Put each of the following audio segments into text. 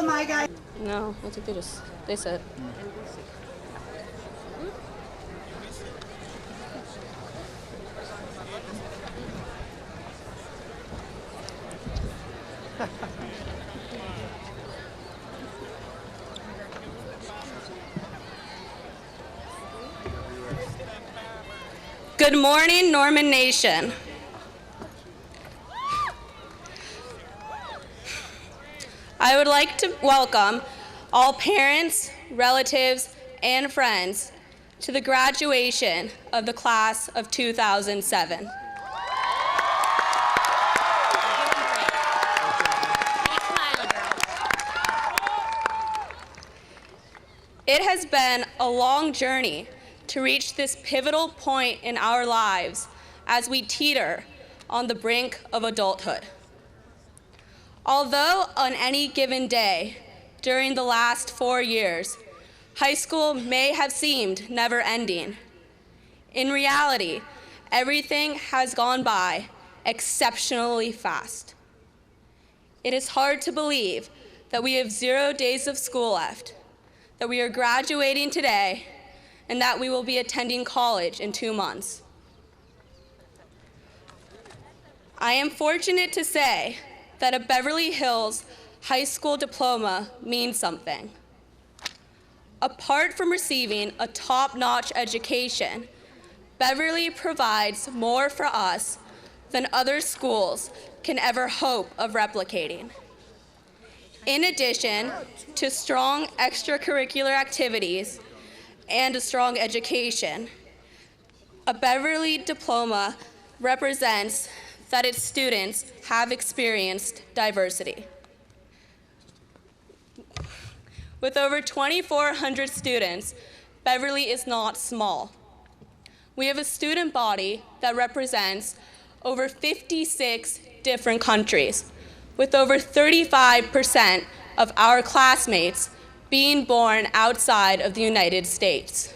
my guy. No, I think they said. Good morning, Norman Nation. I would like to welcome all parents, relatives, and friends to the graduation of the class of 2007. It has been a long journey to reach this pivotal point in our lives as we teeter on the brink of adulthood. Although on any given day during the last 4 years, high school may have seemed never-ending, in reality, everything has gone by exceptionally fast. It is hard to believe that we have 0 days of school left, that we are graduating today, and that we will be attending college in 2 months. I am fortunate to say that a Beverly Hills high school diploma means something. Apart from receiving a top-notch education, Beverly provides more for us than other schools can ever hope of replicating. In addition to strong extracurricular activities and a strong education, a Beverly diploma represents that its students have experienced diversity. With over 2,400 students, Beverly is not small. We have a student body that represents over 56 different countries, with over 35% of our classmates being born outside of the United States.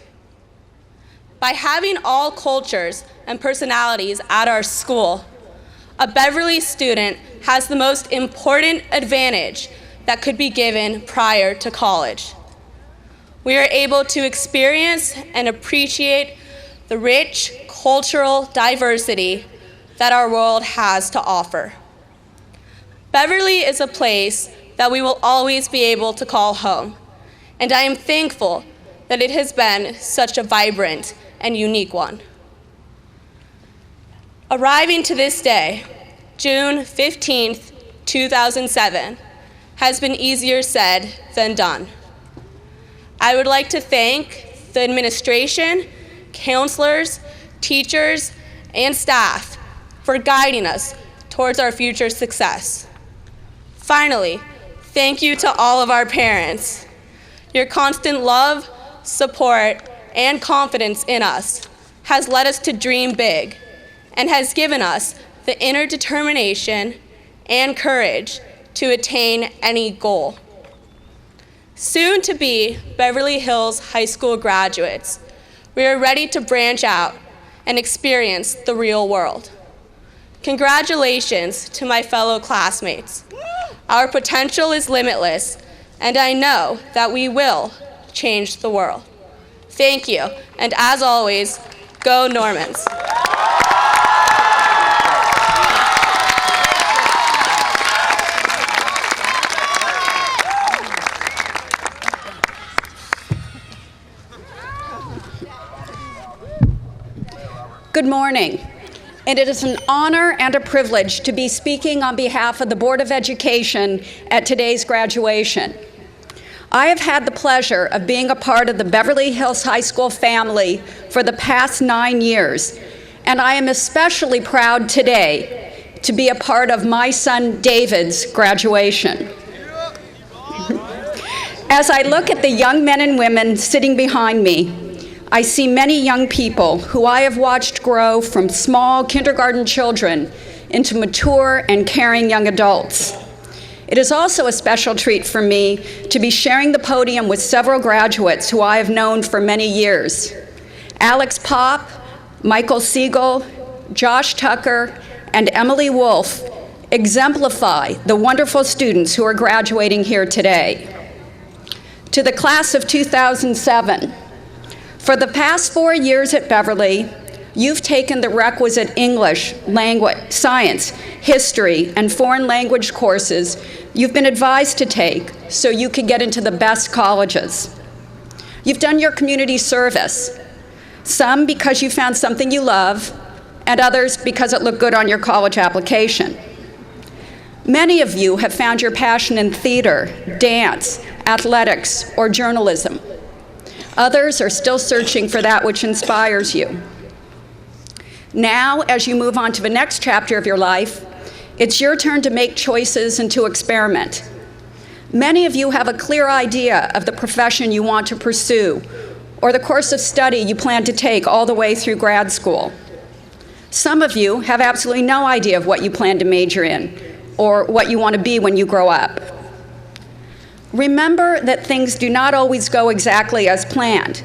By having all cultures and personalities at our school, a Beverly student has the most important advantage that could be given prior to college. We are able to experience and appreciate the rich cultural diversity that our world has to offer. Beverly is a place that we will always be able to call home, and I am thankful that it has been such a vibrant and unique one. Arriving to this day, June 15th, 2007, has been easier said than done. I would like to thank the administration, counselors, teachers, and staff for guiding us towards our future success. Finally, thank you to all of our parents. Your constant love, support, and confidence in us has led us to dream big and has given us the inner determination and courage to attain any goal. Soon to be Beverly Hills High School graduates, we are ready to branch out and experience the real world. Congratulations to my fellow classmates. Our potential is limitless, and I know that we will change the world. Thank you, and as always, go Normans. Good morning, and it is an honor and a privilege to be speaking on behalf of the Board of Education at today's graduation. I have had the pleasure of being a part of the Beverly Hills High School family for the past 9 years, and I am especially proud today to be a part of my son David's graduation. As I look at the young men and women sitting behind me, I see many young people who I have watched grow from small kindergarten children into mature and caring young adults. It is also a special treat for me to be sharing the podium with several graduates who I have known for many years. Alex Popp, Michael Siegel, Josh Tucker, and Emily Wolf exemplify the wonderful students who are graduating here today. To the class of 2007, for the past 4 years at Beverly, you've taken the requisite English, language, science, history, and foreign language courses you've been advised to take so you could get into the best colleges. You've done your community service, some because you found something you love, and others because it looked good on your college application. Many of you have found your passion in theater, dance, athletics, or journalism. Others are still searching for that which inspires you. Now, as you move on to the next chapter of your life, it's your turn to make choices and to experiment. Many of you have a clear idea of the profession you want to pursue or the course of study you plan to take all the way through grad school. Some of you have absolutely no idea of what you plan to major in or what you want to be when you grow up. Remember that things do not always go exactly as planned.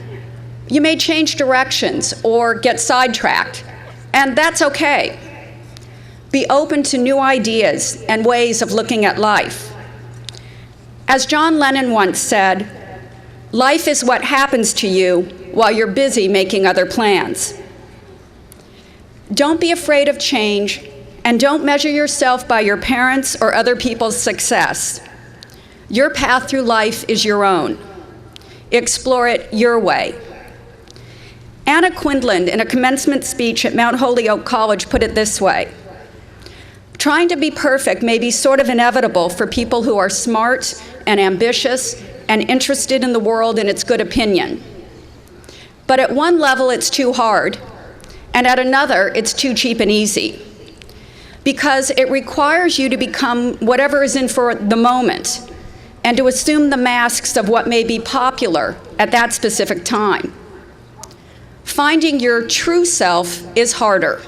You may change directions or get sidetracked, and that's okay. Be open to new ideas and ways of looking at life. As John Lennon once said, life is what happens to you while you're busy making other plans. Don't be afraid of change, and don't measure yourself by your parents' or other people's success. Your path through life is your own. Explore it your way. Anna Quindlen, in a commencement speech at Mount Holyoke College, put it this way: trying to be perfect may be sort of inevitable for people who are smart and ambitious and interested in the world and its good opinion. But at one level, it's too hard, and at another, it's too cheap and easy, because it requires you to become whatever is in for the moment and to assume the masks of what may be popular at that specific time. Finding your true self is harder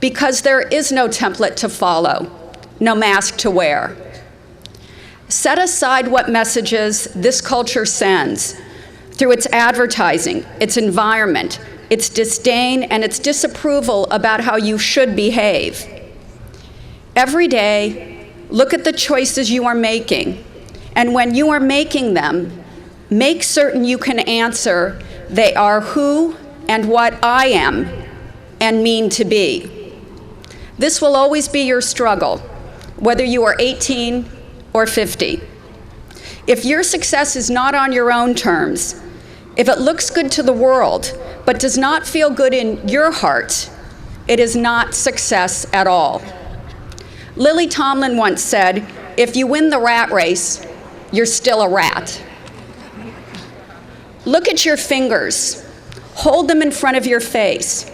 because there is no template to follow, no mask to wear. Set aside what messages this culture sends through its advertising, its environment, its disdain, and its disapproval about how you should behave. Every day, look at the choices you are making, and when you are making them, make certain you can answer, they are who and what I am and mean to be. This will always be your struggle, whether you are 18 or 50. If your success is not on your own terms, if it looks good to the world but does not feel good in your heart, it is not success at all. Lily Tomlin once said, "If you win the rat race, you're still a rat." Look at your fingers. Hold them in front of your face.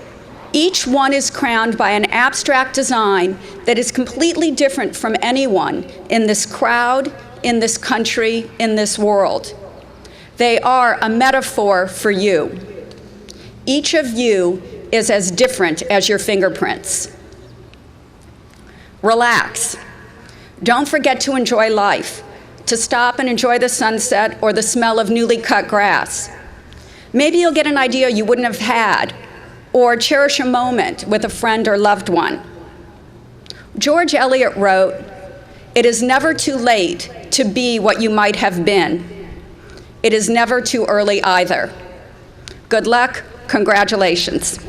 Each one is crowned by an abstract design that is completely different from anyone in this crowd, in this country, in this world. They are a metaphor for you. Each of you is as different as your fingerprints. Relax. Don't forget to enjoy life, to stop and enjoy the sunset or the smell of newly cut grass. Maybe you'll get an idea you wouldn't have had, or cherish a moment with a friend or loved one. George Eliot wrote, "It is never too late to be what you might have been. It is never too early either." Good luck, congratulations.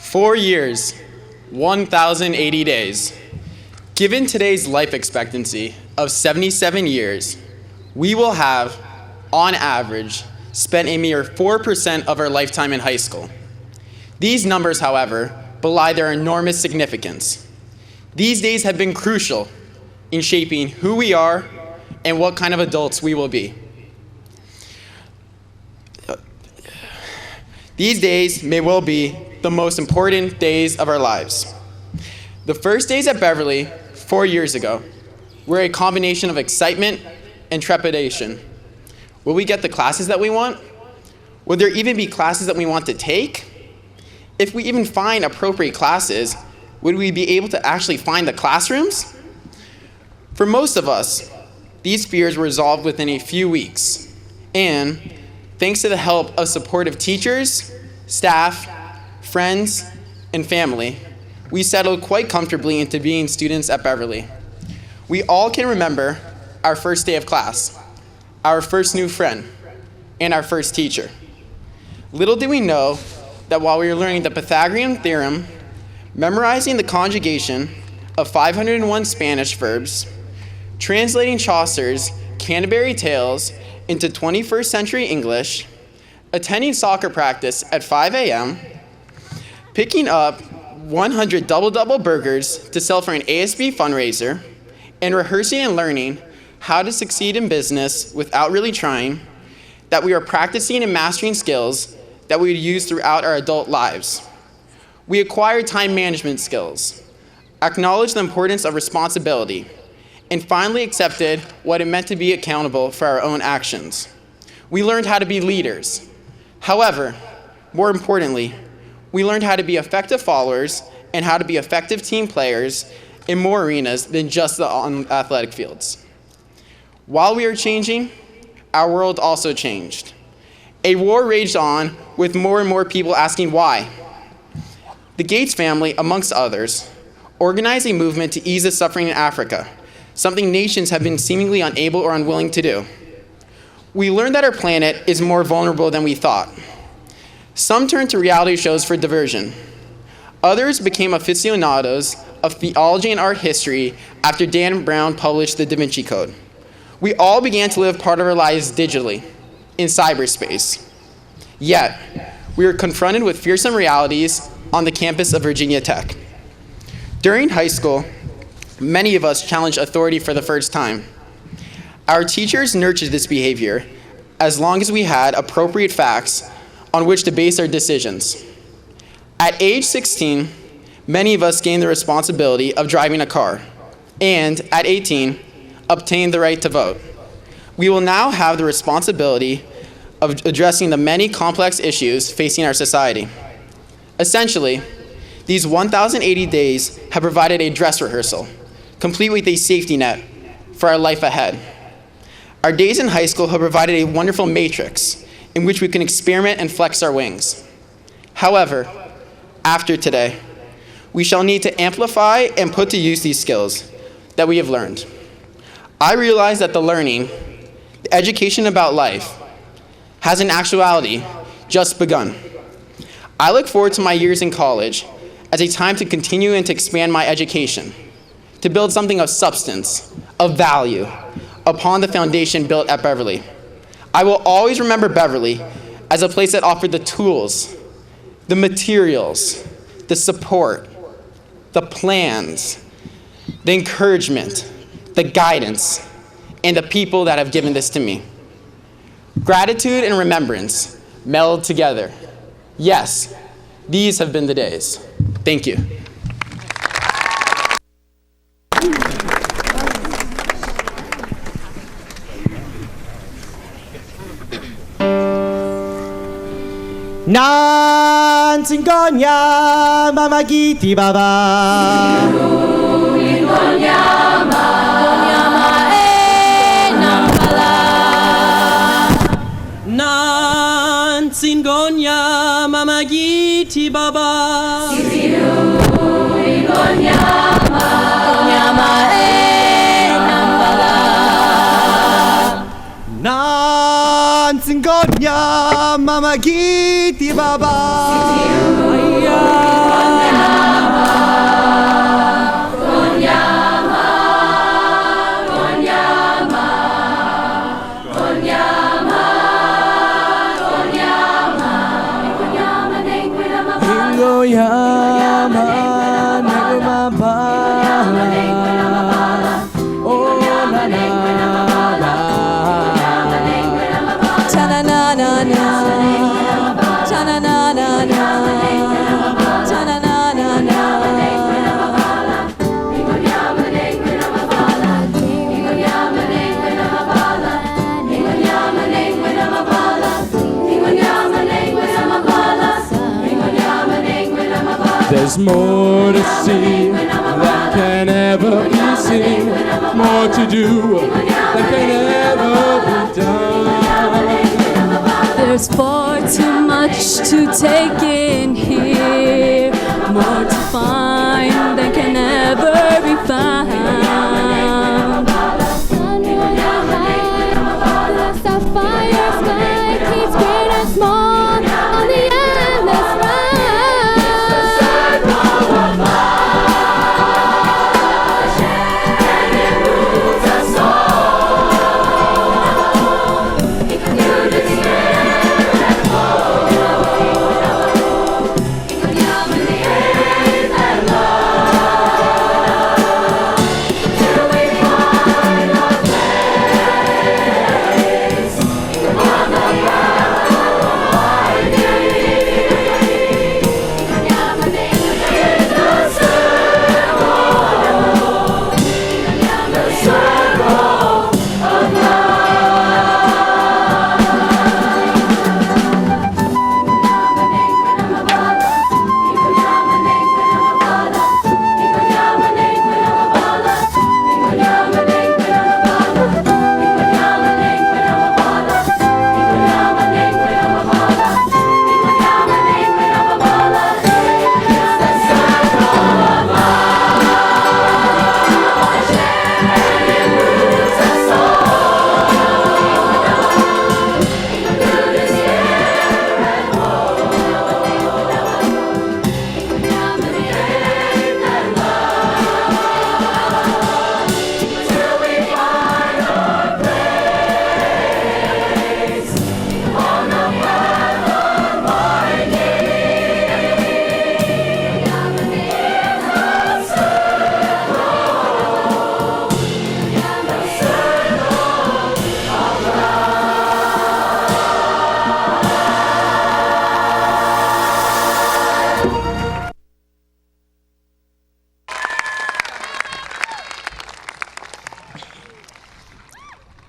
4 years, 1,080 days. Given today's life expectancy of 77 years, we will have, on average, spent a mere 4% of our lifetime in high school. These numbers, however, belie their enormous significance. These days have been crucial in shaping who we are and what kind of adults we will be. These days may well be the most important days of our lives. The first days at Beverly 4 years ago were a combination of excitement and trepidation. Will we get the classes that we want? Will there even be classes that we want to take? If we even find appropriate classes, would we be able to actually find the classrooms? For most of us, these fears were resolved within a few weeks, and thanks to the help of supportive teachers, staff, friends, and family, we settled quite comfortably into being students at Beverly. We all can remember our first day of class, our first new friend, and our first teacher. Little did we know that while we were learning the Pythagorean theorem, memorizing the conjugation of 501 Spanish verbs, translating Chaucer's Canterbury Tales into 21st century English, attending soccer practice at 5 a.m., picking up 100 double-double burgers to sell for an ASB fundraiser, and rehearsing and learning how to succeed in business without really trying, that we are practicing and mastering skills that we would use throughout our adult lives. We acquired time management skills, acknowledged the importance of responsibility, and finally accepted what it meant to be accountable for our own actions. We learned how to be leaders. However, more importantly, we learned how to be effective followers and how to be effective team players in more arenas than just the athletic fields. While we were changing, our world also changed. A war raged on with more and more people asking why. The Gates family, amongst others, organized a movement to ease the suffering in Africa, something nations have been seemingly unable or unwilling to do. We learned that our planet is more vulnerable than we thought. Some turned to reality shows for diversion. Others became aficionados of theology and art history after Dan Brown published the Da Vinci Code. We all began to live part of our lives digitally, in cyberspace. Yet, we were confronted with fearsome realities on the campus of Virginia Tech. During high school, many of us challenged authority for the first time. Our teachers nurtured this behavior as long as we had appropriate facts on which to base our decisions. At age 16, many of us gained the responsibility of driving a car, and at 18, obtained the right to vote. We will now have the responsibility of addressing the many complex issues facing our society. Essentially, these 1,080 days have provided a dress rehearsal, complete with a safety net for our life ahead. Our days in high school have provided a wonderful matrix in which we can experiment and flex our wings. However, after today, we shall need to amplify and put to use these skills that we have learned. I realize that the learning, the education about life, has in actuality just begun. I look forward to my years in college as a time to continue and to expand my education, to build something of substance, of value, upon the foundation built at Beverly. I will always remember Beverly as a place that offered the tools, the materials, the support, the plans, the encouragement, the guidance, and the people that have given this to me. Gratitude and remembrance meld together. Yes, these have been the days. Thank you. Nan singonya mama giti baba. Nan singonya mama giti baba. Nan singonya mama giti baba. There's more to see than can ever be seen, more to do than can ever be done. There's far too much to take in here, more to find than can ever be found. The sapphire sky keeps great and small on the endless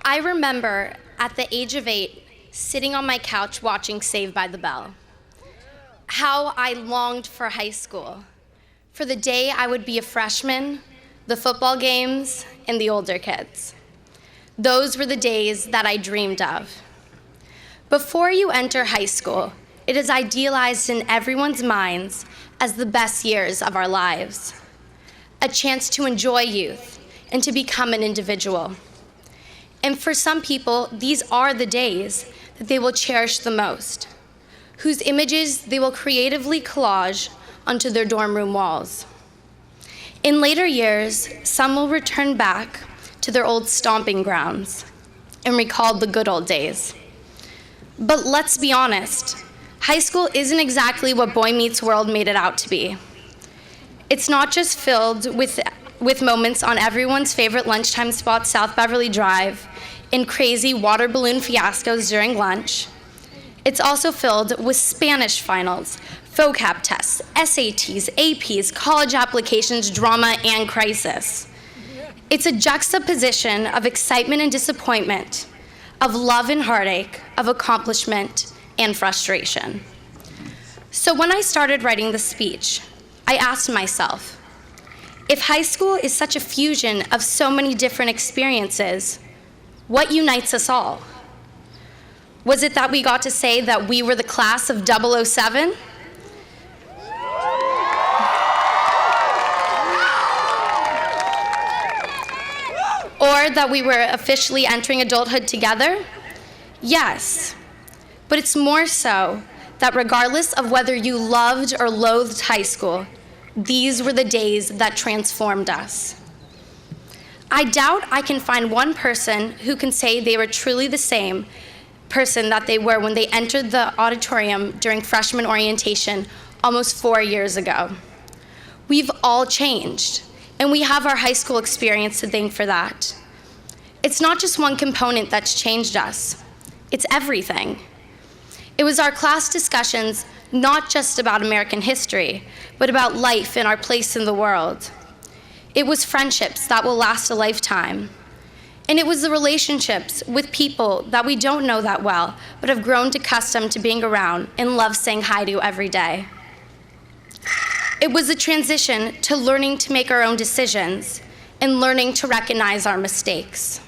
I remember at the age of 8, sitting on my couch watching Saved by the Bell. How I longed for high school, for the day I would be a freshman, the football games, and the older kids. Those were the days that I dreamed of. Before you enter high school, it is idealized in everyone's minds as the best years of our lives, a chance to enjoy youth and to become an individual. And for some people, these are the days that they will cherish the most, whose images they will creatively collage onto their dorm room walls. In later years, some will return back to their old stomping grounds and recall the good old days. But let's be honest, high school isn't exactly what Boy Meets World made it out to be. It's not just filled with moments on everyone's favorite lunchtime spot, South Beverly Drive, and crazy water balloon fiascos during lunch. It's also filled with Spanish finals, vocab tests, SATs, APs, college applications, drama, and crisis. It's a juxtaposition of excitement and disappointment, of love and heartache, of accomplishment and frustration. So when I started writing the speech, I asked myself, if high school is such a fusion of so many different experiences, what unites us all? Was it that we got to say that we were the class of 007? Or that we were officially entering adulthood together? Yes, but it's more so that regardless of whether you loved or loathed high school, these were the days that transformed us. I doubt I can find one person who can say they were truly the same person that they were when they entered the auditorium during freshman orientation almost 4 years ago. We've all changed, and we have our high school experience to thank for that. It's not just one component that's changed us, it's everything. It was our class discussions not just about American history, but about life and our place in the world. It was friendships that will last a lifetime. And it was the relationships with people that we don't know that well, but have grown accustomed to being around and love saying hi to every day. It was a transition to learning to make our own decisions and learning to recognize our mistakes.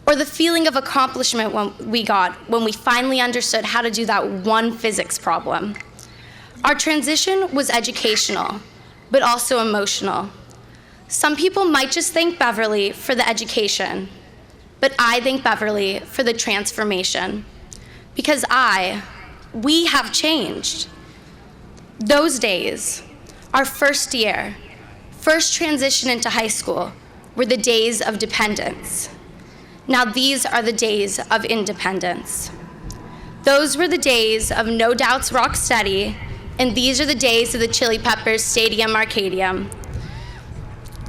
Or the feeling of accomplishment we got when we finally understood how to do that one physics problem. Our transition was educational, but also emotional. Some people might just thank Beverly for the education, but I thank Beverly for the transformation. Because we have changed. Those days, our first year, first transition into high school, were the days of dependence. Now these are the days of independence. Those were the days of No Doubt's Rock Steady, and these are the days of the Chili Peppers Stadium Arcadium.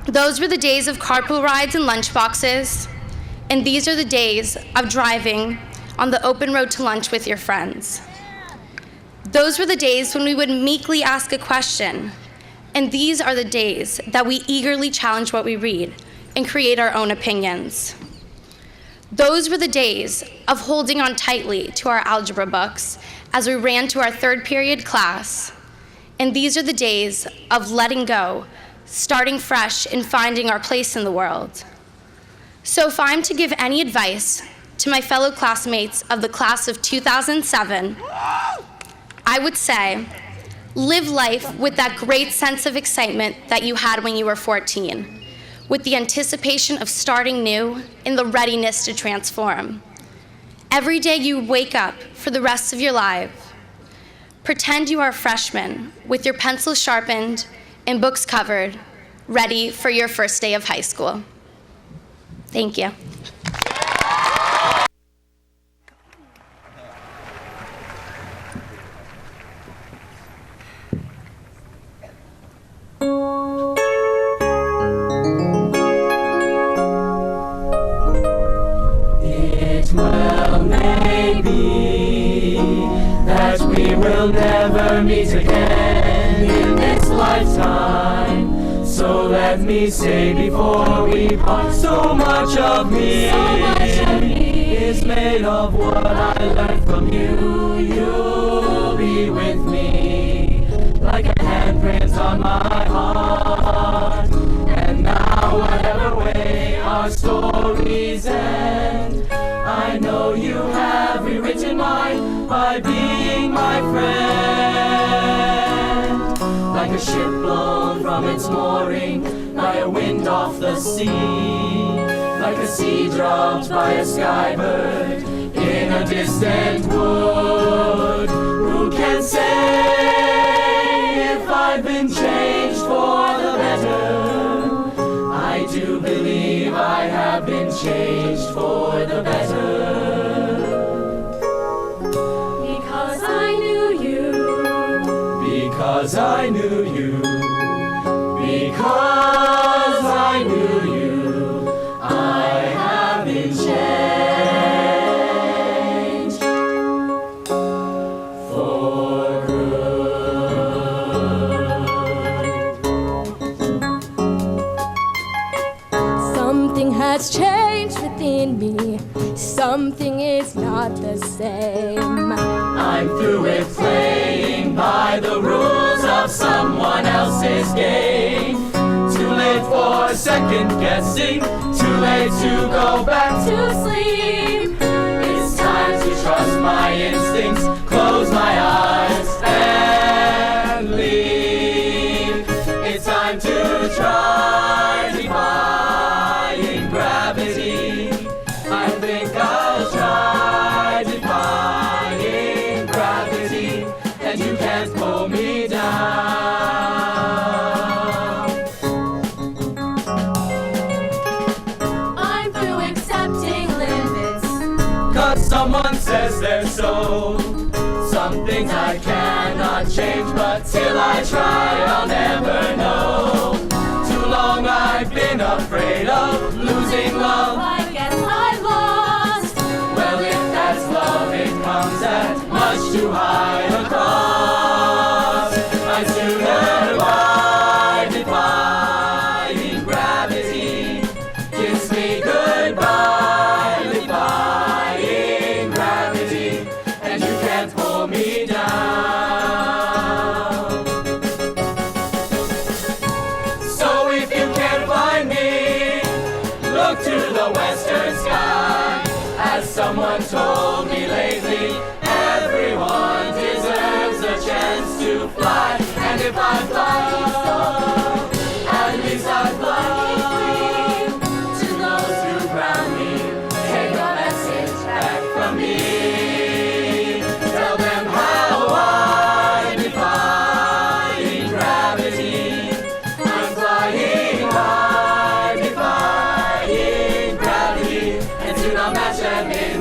Those were the days of carpool rides and lunchboxes, and these are the days of driving on the open road to lunch with your friends. Those were the days when we would meekly ask a question, and these are the days that we eagerly challenge what we read and create our own opinions. Those were the days of holding on tightly to our algebra books as we ran to our third period class, and these are the days of letting go, starting fresh, and finding our place in the world. So if I'm to give any advice to my fellow classmates of the class of 2007, I would say, live life with that great sense of excitement that you had when you were 14, with the anticipation of starting new and the readiness to transform. Every day you wake up for the rest of your life, pretend you are a freshman with your pencil sharpened and books covered, ready for your first day of high school. Thank you. It well may be that we will never meet again in this lifetime. So let me say before we part, so much of me is made of what I learned from you. You'll be with me like a handprint on my heart. And now whatever way our stories end, I know you have rewritten mine by being my friend. Like a ship blown from its mooring by a wind off the sea, like a seed dropped by a skybird in a distant wood. Who can say if I've been changed for the better? I do believe I have been changed for the better. Because I knew you. Because I knew you. Because I knew you. I have been changed for good. Something has changed within me. Something is not the same. I'm through with playing by the rules of someone else's game. Too late for second guessing, too late to go back to sleep. It's time to trust my instincts, close my eyes and leave. It's time to try defying gravity. I think I'll try defying gravity, and you can't pull me down. I'm through accepting limits, 'cause someone says they're so. Some things I cannot change, but till I try I'll never know. Too long I've been afraid of losing love. I guess I lost. Well, if that's love, it comes at much too high a cost. I'd sooner die defying gravity. Kiss me goodbye, defying gravity, and you can't pull me down.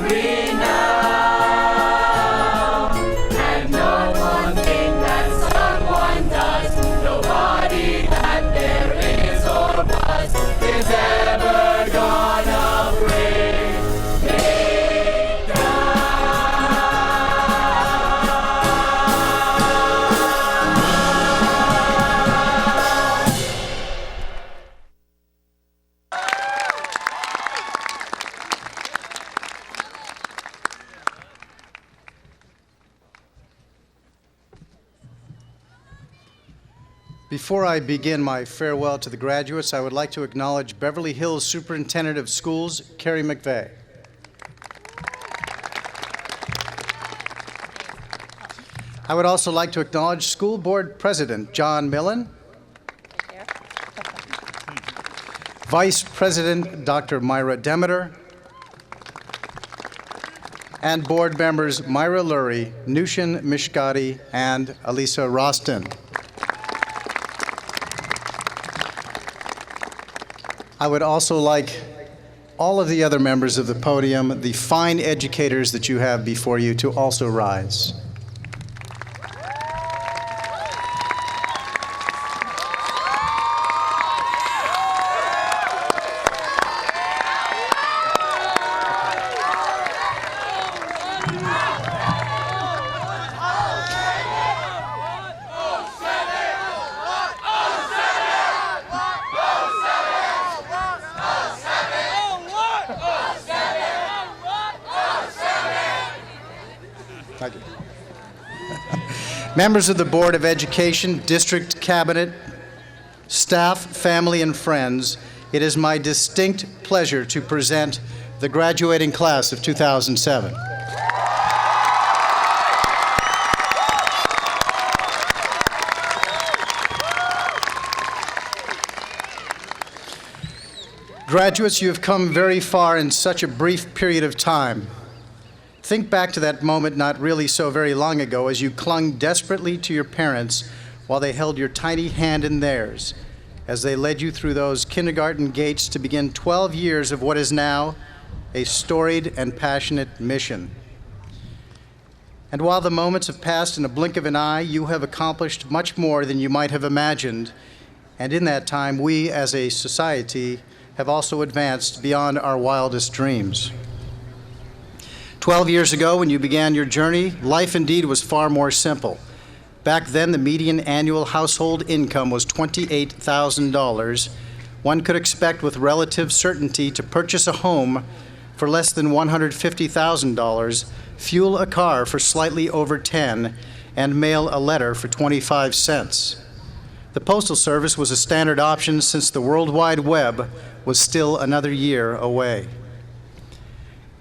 renown. And no one thing that someone does, nobody that there is or was, is ever gonna bring me Before I begin my farewell to the graduates, I would like to acknowledge Beverly Hills Superintendent of Schools, Carey McVeigh. I would also like to acknowledge School Board President John Millen, Vice President Dr. Myra Demeter, and board members Myra Lurie, Nushin Mishkati, and Elisa Roston. I would also like all of the other members of the podium, the fine educators that you have before you, to also rise. Thank you. Members of the Board of Education, District Cabinet, staff, family, and friends, it is my distinct pleasure to present the graduating class of 2007. Graduates, you have come very far in such a brief period of time. Think back to that moment not really so very long ago as you clung desperately to your parents while they held your tiny hand in theirs as they led you through those kindergarten gates to begin 12 years of what is now a storied and passionate mission. And while the moments have passed in a blink of an eye, you have accomplished much more than you might have imagined. And in that time, we as a society have also advanced beyond our wildest dreams. 12 years ago, when you began your journey, life indeed was far more simple. Back then, the median annual household income was $28,000. One could expect with relative certainty to purchase a home for less than $150,000, fuel a car for slightly over $10, and mail a letter for 25 cents. The Postal Service was a standard option since the World Wide Web was still another year away.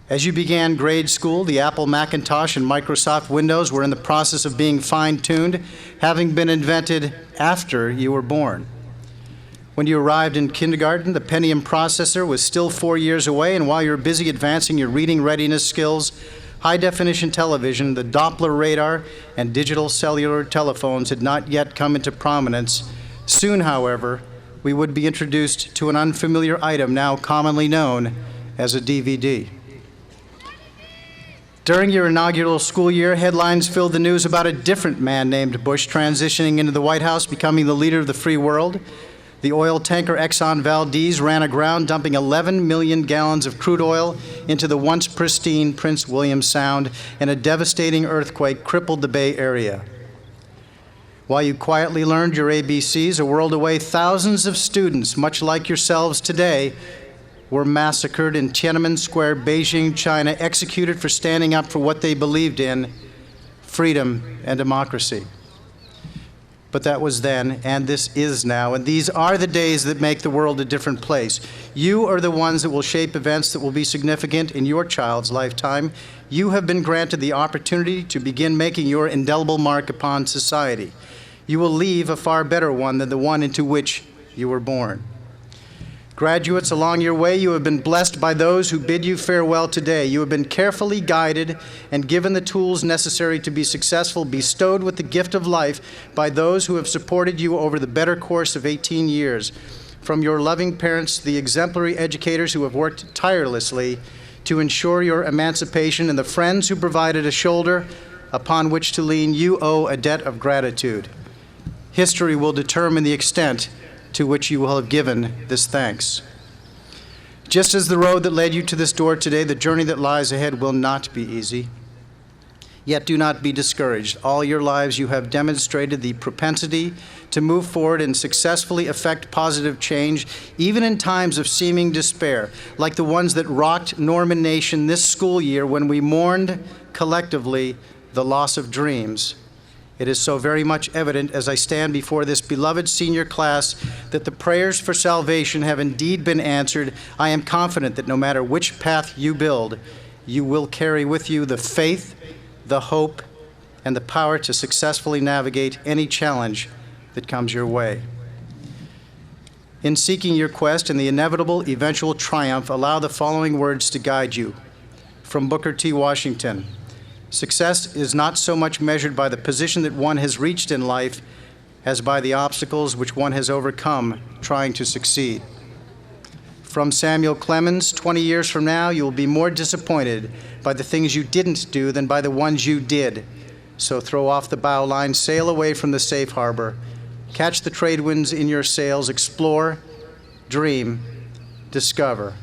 As you began grade school, the Apple Macintosh and Microsoft Windows were in the process of being fine-tuned, having been invented after you were born. When you arrived in kindergarten, the Pentium processor was still 4 years away, and while you were busy advancing your reading readiness skills, high-definition television, the Doppler radar, and digital cellular telephones had not yet come into prominence. Soon, however, we would be introduced to an unfamiliar item now commonly known as a DVD. During your inaugural school year, headlines filled the news about a different man named Bush transitioning into the White House, becoming the leader of the free world. The oil tanker Exxon Valdez ran aground, dumping 11 million gallons of crude oil into the once pristine Prince William Sound, and a devastating earthquake crippled the Bay Area. While you quietly learned your ABCs, a world away, thousands of students, much like yourselves today, were massacred in Tiananmen Square, Beijing, China, executed for standing up for what they believed in, freedom and democracy. But that was then, and this is now, and these are the days that make the world a different place. You are the ones that will shape events that will be significant in your child's lifetime. You have been granted the opportunity to begin making your indelible mark upon society. You will leave a far better one than the one into which you were born. Graduates, along your way, you have been blessed by those who bid you farewell today. You have been carefully guided and given the tools necessary to be successful, bestowed with the gift of life by those who have supported you over the better course of 18 years. From your loving parents to the exemplary educators who have worked tirelessly to ensure your emancipation, and the friends who provided a shoulder upon which to lean, you owe a debt of gratitude. History will determine the extent to which you will have given this thanks. Just as the road that led you to this door today, the journey that lies ahead will not be easy. Yet do not be discouraged. All your lives you have demonstrated the propensity to move forward and successfully effect positive change, even in times of seeming despair, like the ones that rocked Norman Nation this school year when we mourned collectively the loss of dreams. It is so very much evident as I stand before this beloved senior class that the prayers for salvation have indeed been answered. I am confident that no matter which path you build, you will carry with you the faith, the hope, and the power to successfully navigate any challenge that comes your way. In seeking your quest and the inevitable eventual triumph, allow the following words to guide you. From Booker T. Washington, success is not so much measured by the position that one has reached in life as by the obstacles which one has overcome trying to succeed. From Samuel Clemens, 20 years from now, you will be more disappointed by the things you didn't do than by the ones you did. So throw off the bow line, sail away from the safe harbor, catch the trade winds in your sails, explore, dream, discover.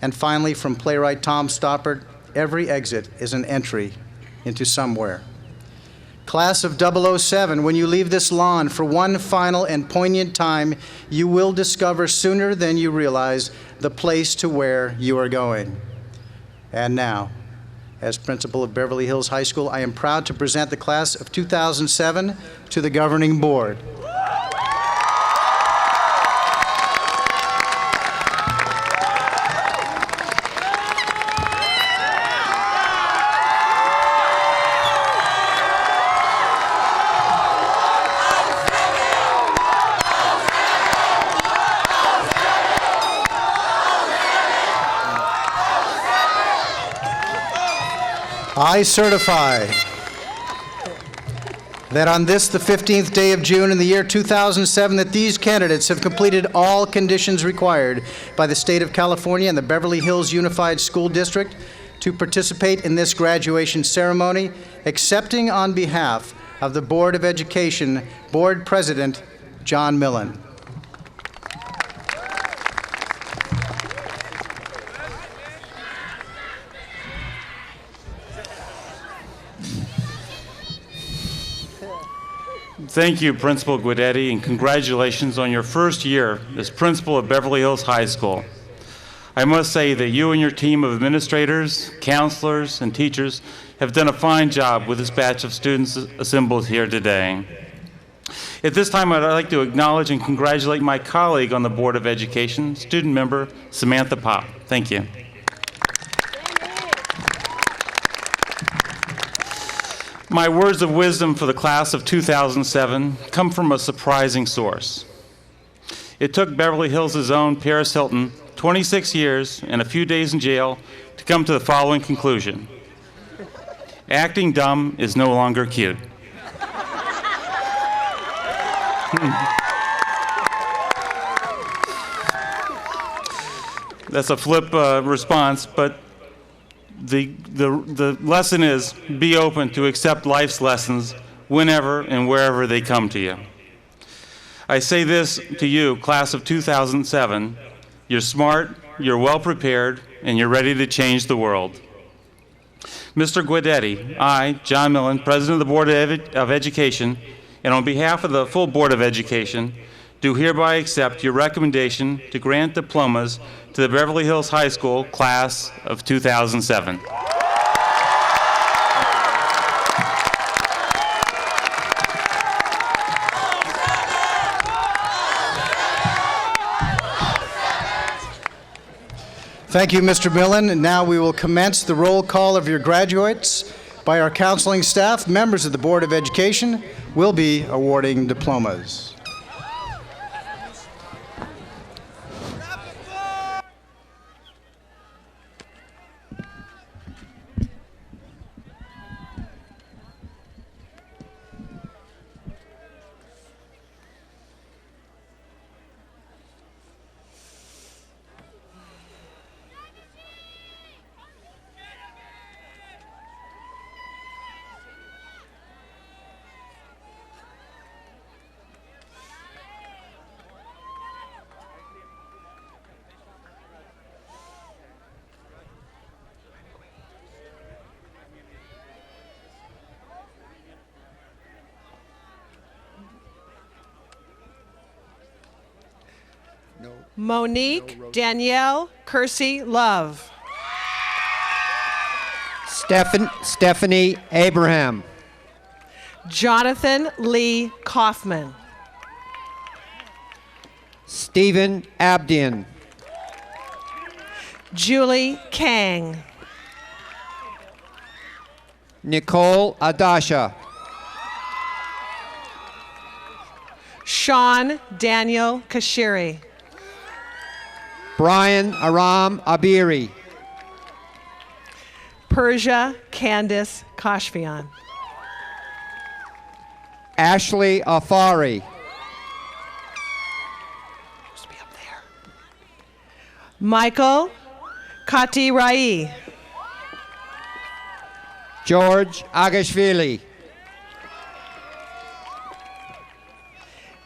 And finally, from playwright Tom Stoppard, every exit is an entry into somewhere. Class of 007, when you leave this lawn for one final and poignant time, you will discover sooner than you realize the place to where you are going. And now, as principal of Beverly Hills High School, I am proud to present the class of 2007 to the governing board. I certify that on this, the 15th day of June in the year 2007, that these candidates have completed all conditions required by the state of California and the Beverly Hills Unified School District to participate in this graduation ceremony, accepting on behalf of the Board of Education, Board President John Millen. Thank you, Principal Guidetti, and congratulations on your first year as principal of Beverly Hills High School. I must say that you and your team of administrators, counselors, and teachers have done a fine job with this batch of students assembled here today. At this time, I'd like to acknowledge and congratulate my colleague on the Board of Education, student member Samantha Pop. Thank you. My words of wisdom for the class of 2007 come from a surprising source. It took Beverly Hills' own Paris Hilton 26 years and a few days in jail to come to the following conclusion: acting dumb is no longer cute. That's a flip response, but the lesson is be open to accept life's lessons whenever and wherever they come to you. I say this to you, class of 2007, you're smart, you're well prepared, and you're ready to change the world. Mr. Guidetti, I, John Millen, President of the Board of Education, and on behalf of the full Board of Education, do hereby accept your recommendation to grant diplomas to the Beverly Hills High School class of 2007. Thank you, Mr. Millen. And now we will commence the roll call of your graduates. By our counseling staff, members of the Board of Education will be awarding diplomas. Monique Danielle Kersey Love. Stephanie Abraham. Jonathan Lee Kaufman. Stephen Abdian. Julie Kang. Nicole Adasha. Sean Daniel Kashiri. Brian Aram Abiri. Persia Candice Kashfian. Ashley Afari. Michael Kati Rai. George Agashvili.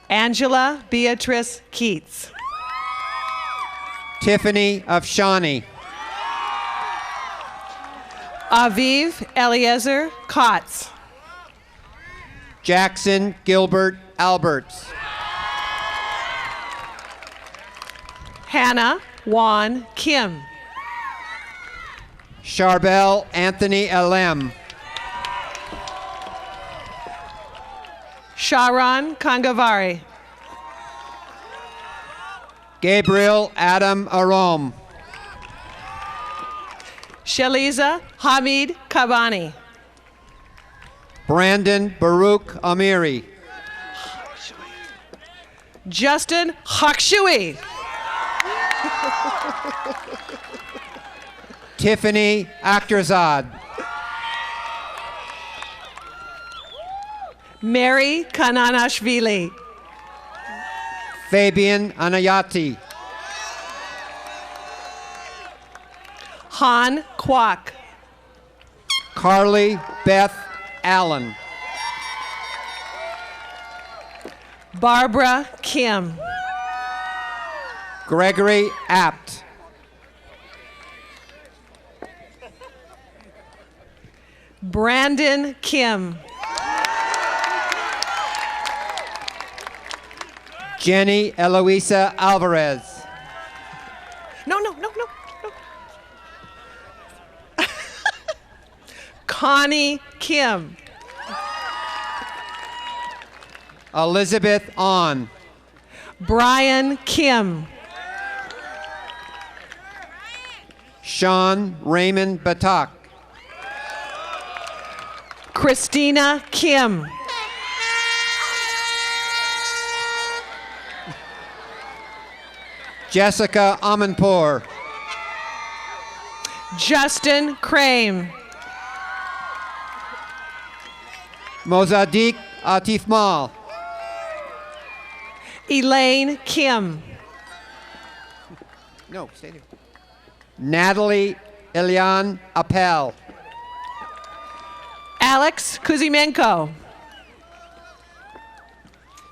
Angela Beatrice Keats. Tiffany Afshani. Aviv Eliezer Kotz. Jackson Gilbert Alberts. Hannah Juan Kim. Charbel Anthony Elem. Sharon Kangavari. Gabriel Adam Arom. Shaliza Hamid Kabani. Brandon Baruch Amiri. Justin Hakshui. Tiffany Akhtarzad. Mary Kananashvili. Fabian Anayati. Han Kwok. Carly Beth Allen. Barbara Kim. Gregory Apt. Brandon Kim. Jenny Eloisa Alvarez. No. Connie Kim. Elizabeth On. Brian Kim. Sean Raymond Batak. Christina Kim. Jessica Amanpour. Justin Crane. Mozadik Atifmal. Elaine Kim. No, stay there. Natalie Elian Appel. Alex Kuzimenko.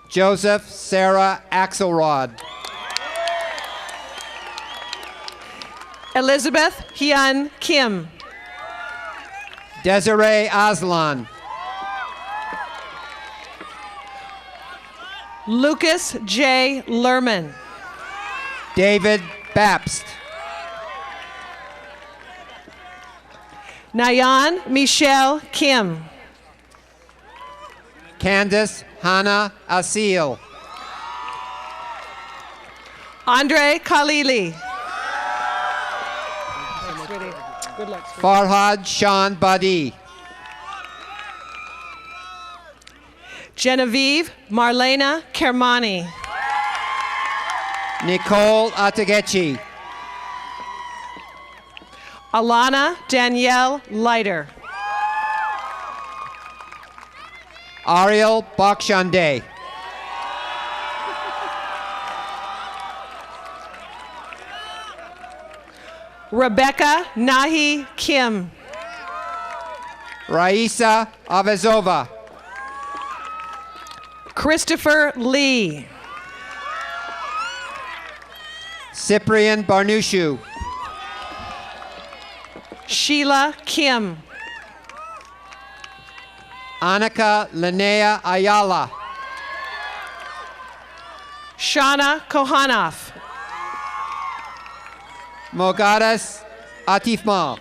Joseph Sarah Axelrod. Elizabeth Hyun Kim. Desiree Aslan. Lucas J. Lerman. David Bapst. Nayan Michelle Kim. Candace Hannah Asil. Andre Khalili. Good luck. Farhad Sean Badi. Genevieve Marlena Kermani. Nicole Atagechi. Alana Danielle Leiter. Ariel Bakshande. Rebecca Nahi Kim. Raisa Avezova. Christopher Lee. Cyprian Barnushu. Sheila Kim. Annika Linnea Ayala. Shauna Kohanoff. Mogadas Atifmal.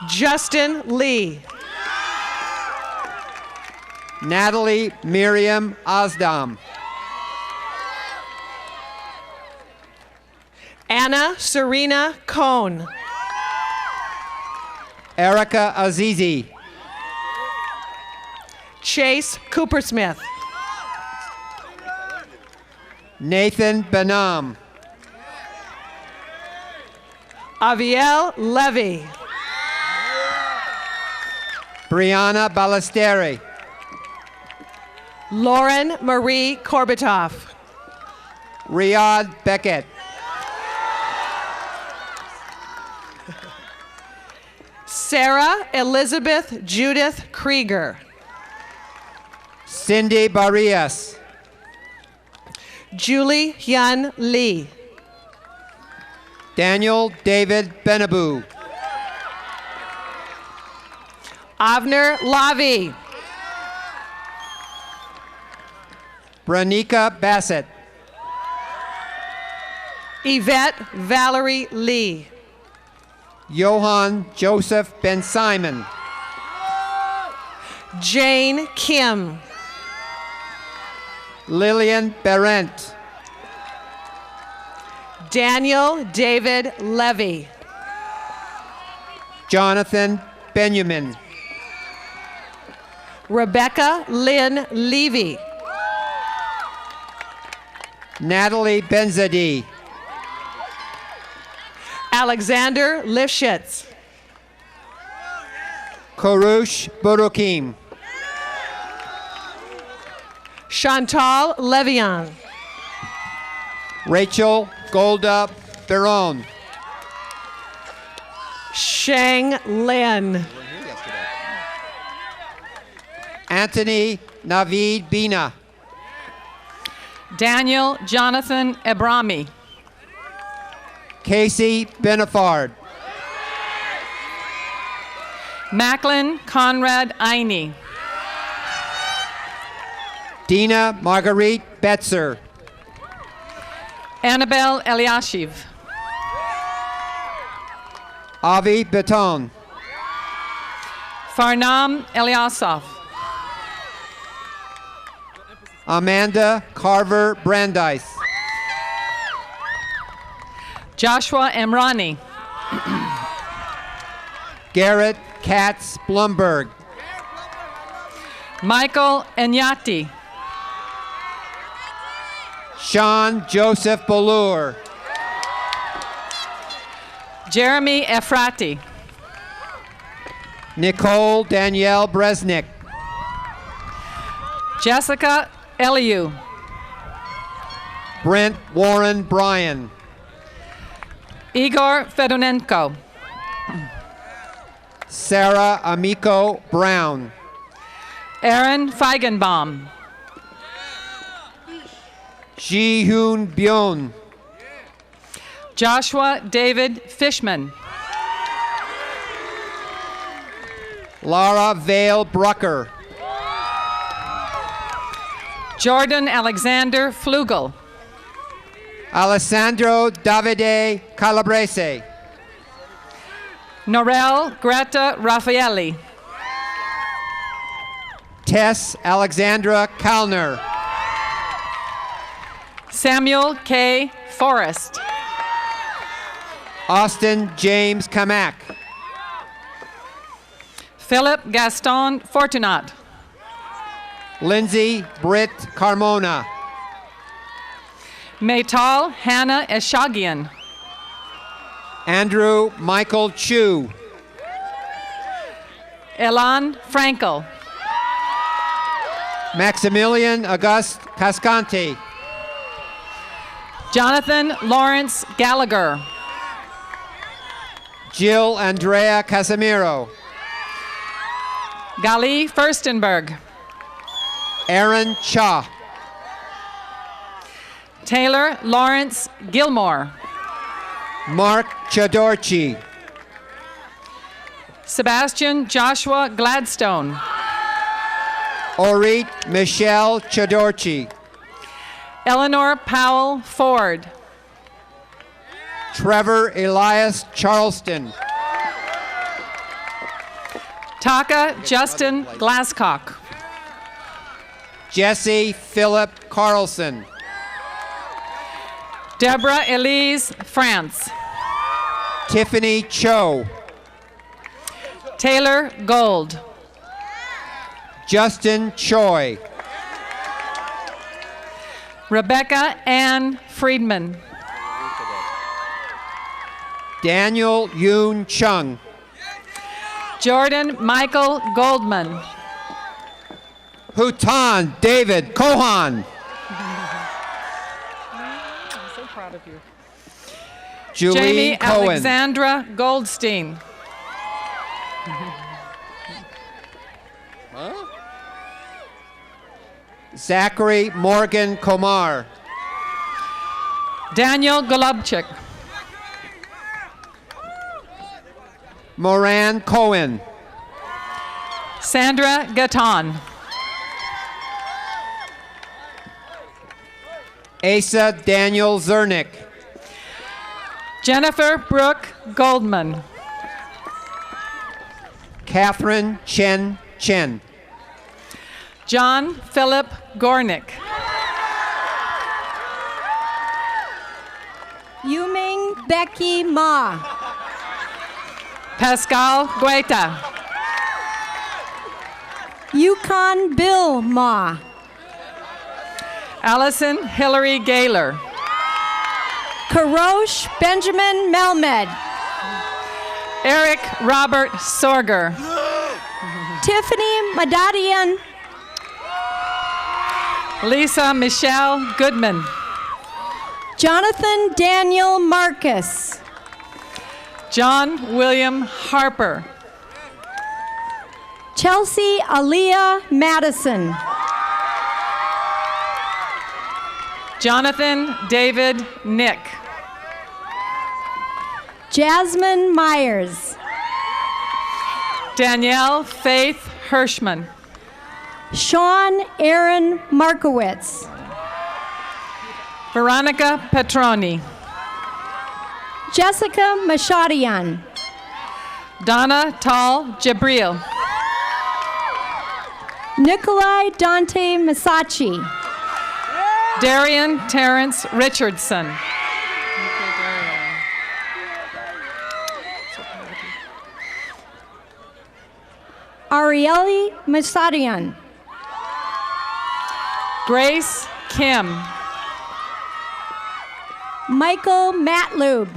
Justin Lee. Natalie Miriam Ozdam. Anna Serena Cohn. Erica Azizi. Chase Coopersmith. Nathan Benam. Aviel Levy. Brianna Ballesteri. Lauren Marie Korbitoff. Riyadh Beckett. Sarah Elizabeth Judith Krieger. Cindy Barrias. Julie Hyun Lee. Daniel David Benabu. Avner Lavi. Branika Bassett. Yvette Valerie Lee. Johann Joseph Ben Simon. Jane Kim. Lillian Berendt. Daniel David Levy. Jonathan Benjamin. Rebecca Lynn Levy. Natalie Benzadi. Alexander Lifshitz. Korush Burukim. Chantal Levian. Rachel Golda Baron. Shang Lin. Anthony Navid Bina. Daniel Jonathan Ebrami. Casey Benefard. Macklin Conrad Einey. Dina Marguerite Betzer. Annabelle Eliashiv. Avi Beton. Farnam Eliasov. Amanda Carver Brandeis. Joshua Emrani. Garrett Katz Blumberg. Michael Enyati. Sean Joseph Ballur. Jeremy Efrati. Nicole Danielle Bresnik. Jessica Eliu. Brent Warren Bryan. Igor Fedonenko. Sarah Amico Brown. Aaron Feigenbaum. Ji-Hoon Byun. Joshua David Fishman. Laura Vale Brucker. Jordan Alexander Flugel. Alessandro Davide Calabrese. Norel Greta Raffaelli. Tess Alexandra Kalner. Samuel K. Forrest. Austin James Kamak. Philip Gaston Fortunat. Lindsay Britt Carmona. Maytal Hannah Eshagian. Andrew Michael Chu. Elan Frankel. Maximilian Auguste Cascante. Jonathan Lawrence Gallagher. Jill Andrea Casimiro. Gali Furstenberg. Aaron Cha. Taylor Lawrence Gilmore. Mark Chodorchi. Sebastian Joshua Gladstone. Orit Michelle Chodorchi. Eleanor Powell Ford. Trevor Elias Charleston. Taka Justin Glasscock. Jesse Philip Carlson. Deborah Elise France. Tiffany Cho. Taylor Gold. Justin Choi. Rebecca Ann Friedman. Daniel Yoon Chung. Jordan Michael Goldman. Hutan David Kohan. I'm so proud of you. Julie Jamie Cohen. Alexandra Goldstein. Zachary Morgan Komar. Daniel Golubchik. Moran Cohen. Sandra Gatton. Asa Daniel Zernick. Jennifer Brooke Goldman. Catherine Chen Chen. John Philip Gornick. Yuming Becky Ma. Pascal Gueta. Yukon Bill Ma. Allison Hillary Gaylor. Karosh Benjamin Melmed. Eric Robert Sorger. Tiffany Madadian. Lisa Michelle Goodman. Jonathan Daniel Marcus. John William Harper. Chelsea Aaliyah Madison. Jonathan David Nick. Jasmine Myers. Danielle Faith Hirschman. Sean Aaron Markowitz. Veronica Petroni. Jessica Mashadian. Donna Tall Jabril. Nikolai Dante Masachi. Darian Terrence Richardson. Arieli Masadian. Grace Kim. Michael Matlube.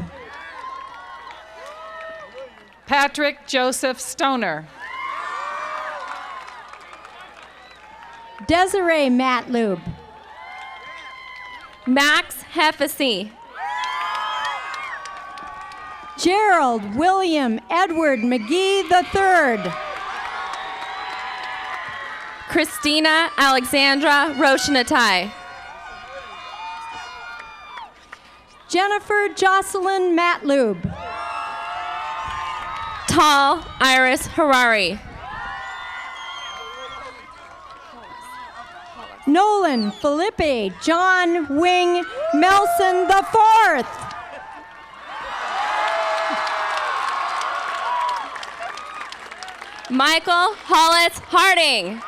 Patrick Joseph Stoner. Desiree Matlube. Max Heffesy. Gerald William Edward McGee III. Christina Alexandra Roshnatai. Jennifer Jocelyn Matlube. Tall Iris Harari. Nolan Felipe John Wing Melson IV. Michael Hollis Harding.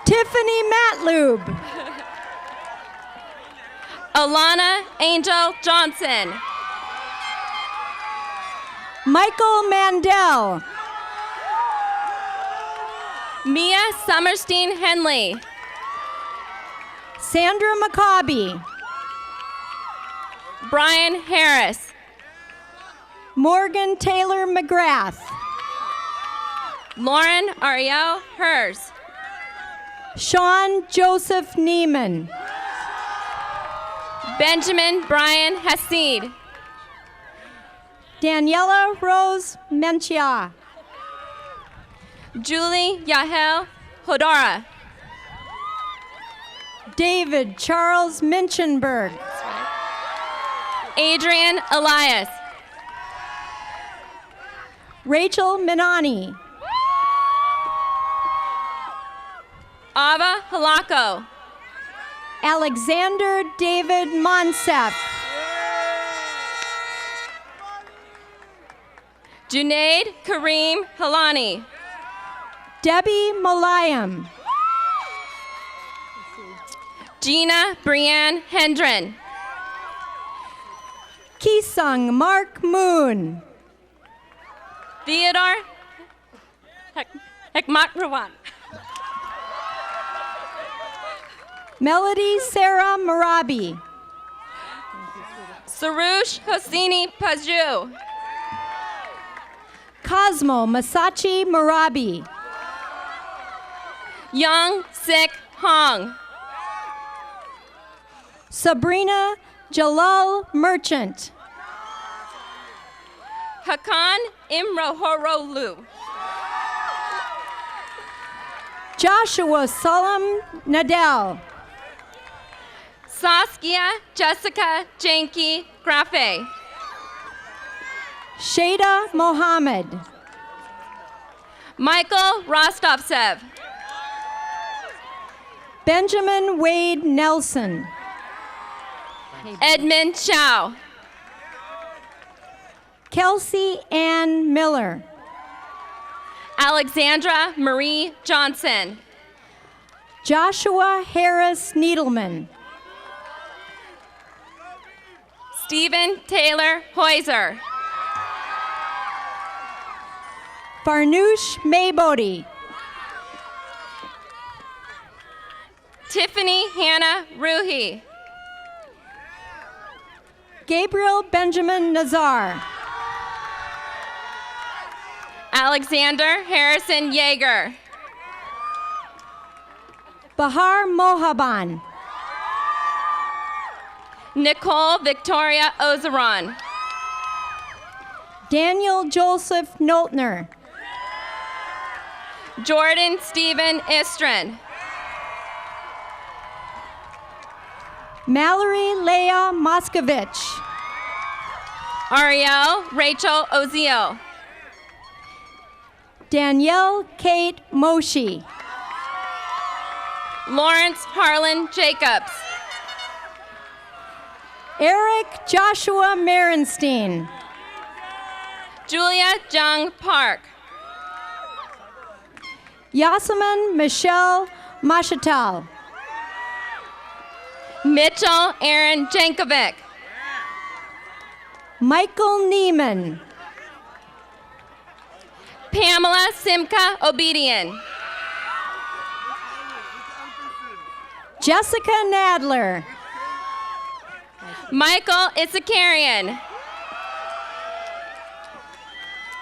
Tiffany Matlube. Alana Angel Johnson. Michael Mandel. Mia Summerstein Henley. Sandra McCabe. Brian Harris. Morgan Taylor McGrath. Lauren Ariel Hers. Sean Joseph Neiman. Benjamin Brian Hasid. Daniela Rose Menchia. Julie Yahel Hodara. David Charles Minchenberg. Adrian Elias. Rachel Minani. Ava Halako. Alexander David Monsef. Junaid Kareem Halani. Debbie Malayam. Gina Brianne Hendren. Kisung Mark Moon. Theodore Hekmakrawan. Melody Sarah Marabi. Sarush Hosseini Paju. Cosmo Masachi Marabi. Young Sik Hong. Sabrina Jalal Merchant. Hakan Imrohorolu. Joshua Salam Nadel. Saskia Jessica Janky Grafe. Shada Mohammed. Michael Rostovtsev. Benjamin Wade Nelson. Edmund Chow. Kelsey Ann Miller. Alexandra Marie Johnson. Joshua Harris Needleman. Stephen Taylor Heuser. Farnoosh Maybody. Tiffany Hannah Ruhi. Gabriel Benjamin Nazar. Alexander Harrison Yeager. Bahar Mohaban. Nicole Victoria Ozeron. Daniel Joseph Noltner. Jordan Stephen Istrin. Mallory Leah Moskovich. Ariel Rachel Oziel. Danielle Kate Moshi. Lawrence Harlan Jacobs. Eric Joshua Merenstein. Julia Jung Park. Yasemin Michelle Mashatal. Mitchell Aaron Jankovic. Michael Neiman. Pamela Simca Obedian. Jessica Nadler. Michael Issacharian.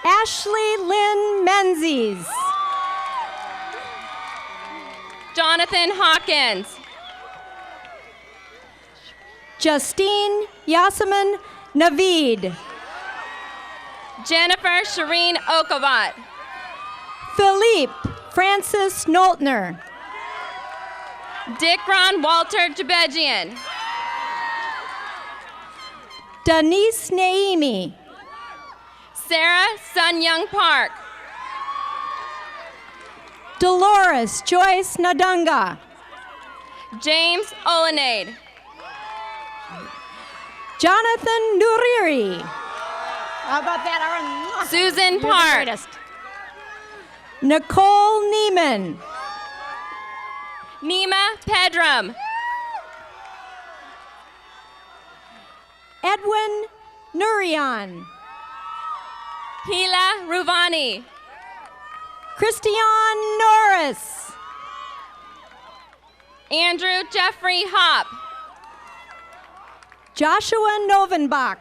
Ashley Lynn Menzies. Jonathan Hawkins. Justine Yasemin Navid. Jennifer Shireen Okavat. Philippe Francis Noltner. Dickron Walter Jabejian. Denise Naimi. Sarah Sun Young Park. Dolores Joyce Nadunga. James Olenade. Jonathan Nuriri. How about that? Susan Park. Nicole Neiman. Nima Pedram. Edwin Nurian. Hila Ruvani. Christian Norris. Andrew Jeffrey Hop. Joshua Novenbach.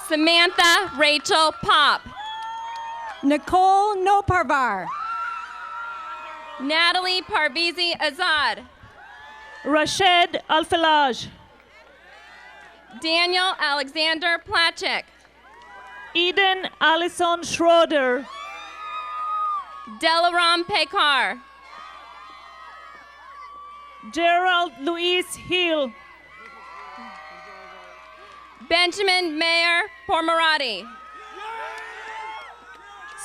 Samantha Rachel Pop. Nicole Noparvar. Natalie Parvizi Azad. Rashid Alfilaj. Daniel Alexander Plachik. Eden Allison Schroeder. Delaram Pekar. Gerald Luis Hill. Benjamin Mayer Pormarati.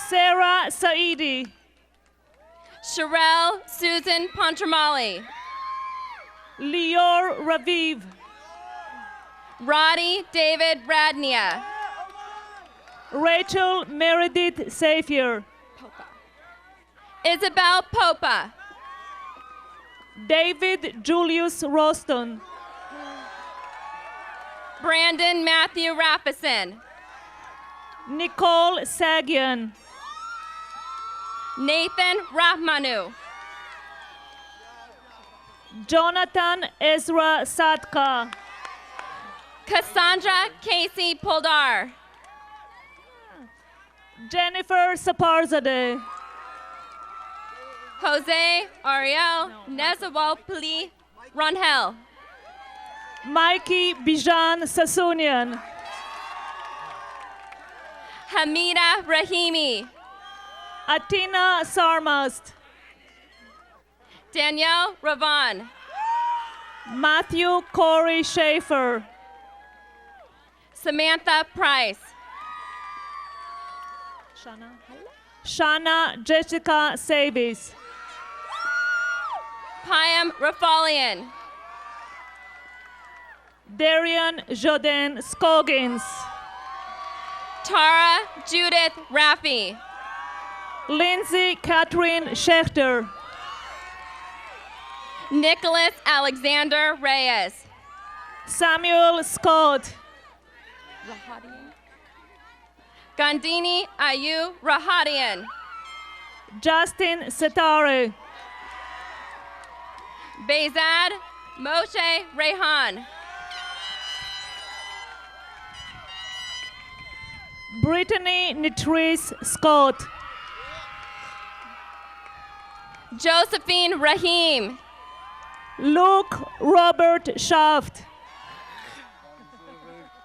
Sarah Saidi. Sherelle Susan Pontramali. Lior Raviv. Roddy David Radnia. Rachel Meredith Safier. Isabel Popa. David Julius Roston. Brandon Matthew Raffison. Nicole Sagian. Nathan Rahmanu. Jonathan Ezra Sadka. Cassandra Casey Poldar. Jennifer Saparzadeh. Jose Ariel Nezawalpuli Ronhel. Mikey Bijan Sasunian. Hamida Rahimi. Atina Sarmast. Danielle Ravan. Matthew Corey Schaefer. Samantha Price. Shana Jessica Savis. Payam Rafalian. Darian Joden Scoggins. Tara Judith Raffi. Lindsay Catherine Schechter. Nicholas Alexander Reyes. Samuel Scott. Gandini Ayu Rahadian. Justin Setare. Bezad Moshe Rehan. Brittany Nitrice Scott. Josephine Rahim. Luke Robert Shaft.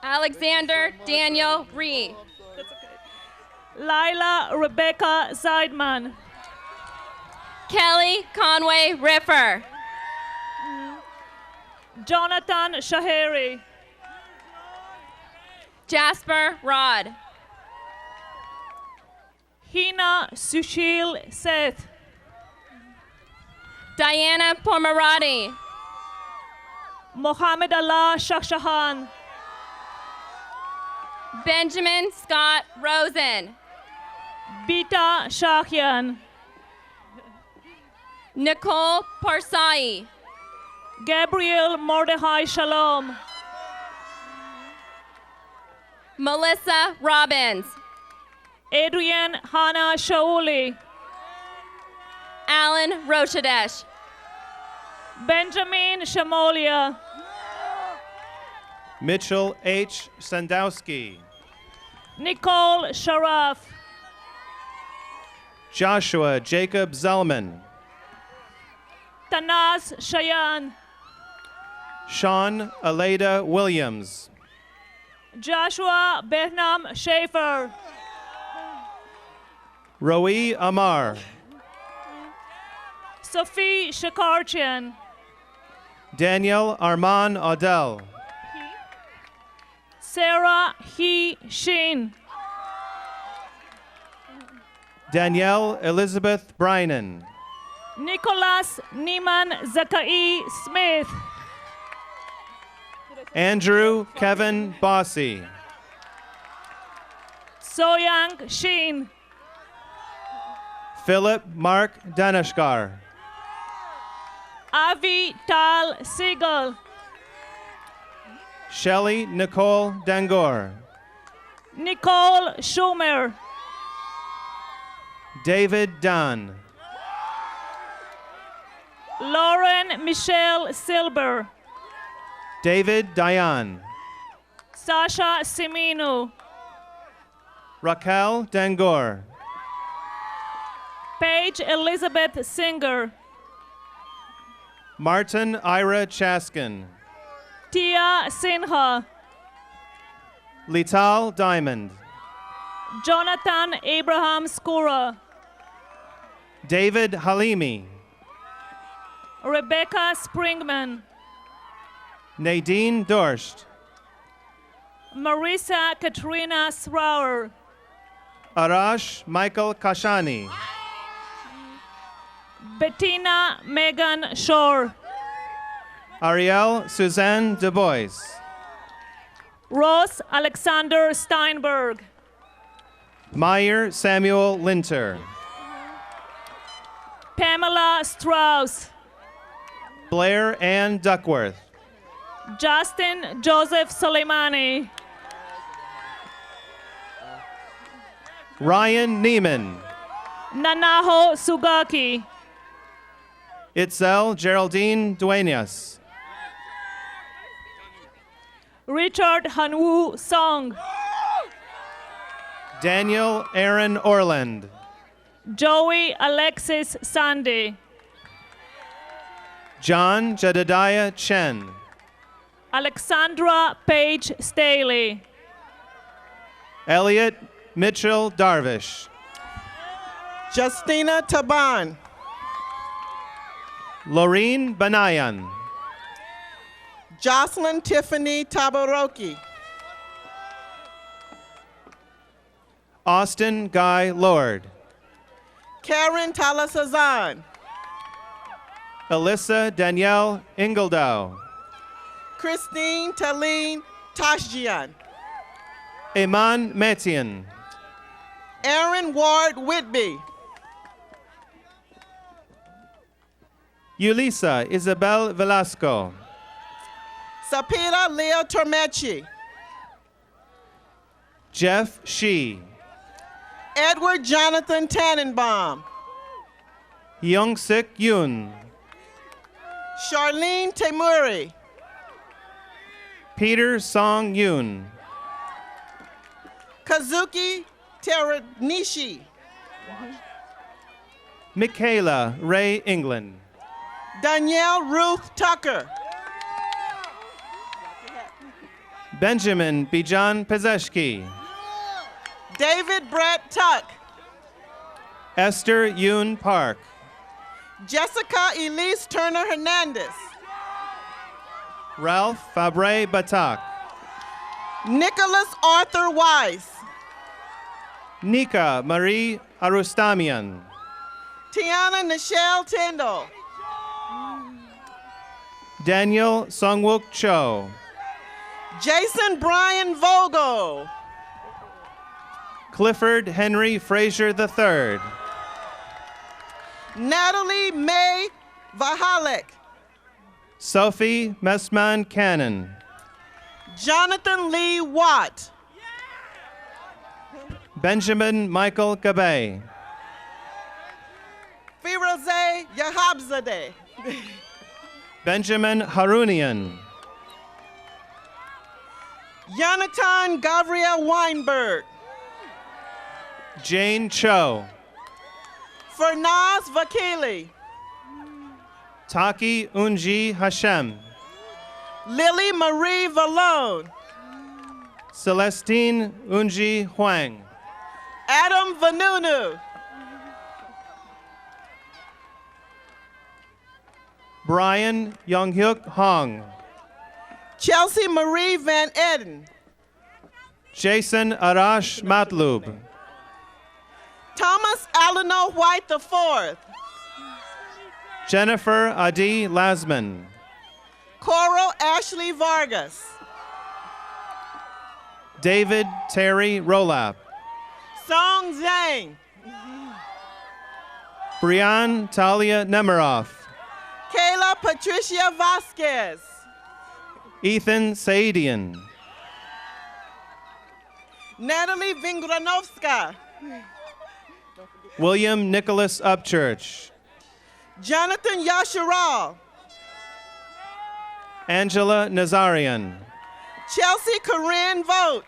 Alexander Daniel Ree. Lila Rebecca Seidman. Kelly Conway Riffer. Jonathan Shaheri. Jasper Rod. Hina Sushil Seth. Diana Pormarati. Mohammed Allah Shakshahan. Benjamin Scott Rosen. Bita Shahian. Nicole Parsai. Gabriel Mordechai Shalom. Melissa Robbins. Adrian Hannah Shauli. Alan Rochadesh. Benjamin Shamolia. Mitchell H. Sandowski. Nicole Sharaf. Joshua Jacob Zellman. Tanaz Shayan. Sean Aleda Williams. Joshua Behnam Schaefer. Roi Amar. Sophie Shakarchian. Daniel Armand Odell. Sarah He Sheen. Danielle Elizabeth Brynan. Nicholas Niman Zakai Smith. Andrew Kevin Bossy. Soyang Sheen. Philip Mark Danishkar. Avi Tal Siegel. Shelley Nicole Dangor. Nicole Schumer. David Dunn. Lauren Michelle Silber. David Dayan. Sasha Simino. Raquel Dangor. Paige Elizabeth Singer. Martin Ira Chaskin. Tia Sinha. Lital Diamond. Jonathan Abraham Skura. David Halimi. Rebecca Springman. Nadine Dorst. Marisa Katrina Srauer. Arash Michael Kashani. Bettina Megan Shore. Ariel Suzanne Du Bois. Ross Alexander Steinberg. Meyer Samuel Linter. Pamela Strauss, Blair Ann Duckworth. Justin Joseph Soleimani, Ryan Neiman. Nanaho Sugaki, Itzel Geraldine Duenas. Richard Hanwoo Song, Daniel Aaron Orland. Joey Alexis Sandy, John Jedediah Chen. Alexandra Page Staley, Elliot Mitchell Darvish. Justina Taban, Laureen Banayan. Jocelyn Tiffany Tabaroki, Austin Guy Lord. Karen Talasazan, Alyssa Danielle Ingledow. Christine Taline Tashjian, Iman Metian. Aaron Ward Whitby, Yulisa Isabel Velasco. Sapira Leo Tormechi, Jeff Shee. Edward Jonathan Tannenbaum, Young-Sik Yoon. Charlene Temuri, Peter Song Yoon. Kazuki Teranishi, Michaela Ray England. Danielle Ruth Tucker, Benjamin Bijan Pezeshki. David Brett Tuck, Esther Yoon Park. Jessica Elise Turner Hernandez, Ralph Fabre Batak. Nicholas Arthur Weiss, Nika Marie Arustamian. Tiana Nichelle Tyndall, Daniel Songwook Cho. Jason Brian Vogel, Clifford Henry Frazier III. Natalie May Vahalek, Sophie Messman Cannon. Jonathan Lee Watt, Benjamin Michael Gabay. Firoze Yahabzadeh, Benjamin Harunian. Yonatan Gabriel Weinberg, Jane Cho. Fernaz Vakili, Taki Unji Hashem. Lily Marie Valone, Celestine Unji Huang. Adam Vanunu, Brian Younghyuk Hong. Chelsea Marie Van Eden, Jason Arash Matlub. Thomas Alano White IV, Jennifer Adi Lasman. Coral Ashley Vargas, David Terry Rolap. Song Zhang, Brian Talia Nemiroff. Kayla Patricia Vasquez, Ethan Saidian. Natalie Vingranovska, William Nicholas Upchurch. Jonathan Yasharal, Angela Nazarian. Chelsea Corinne Vogt,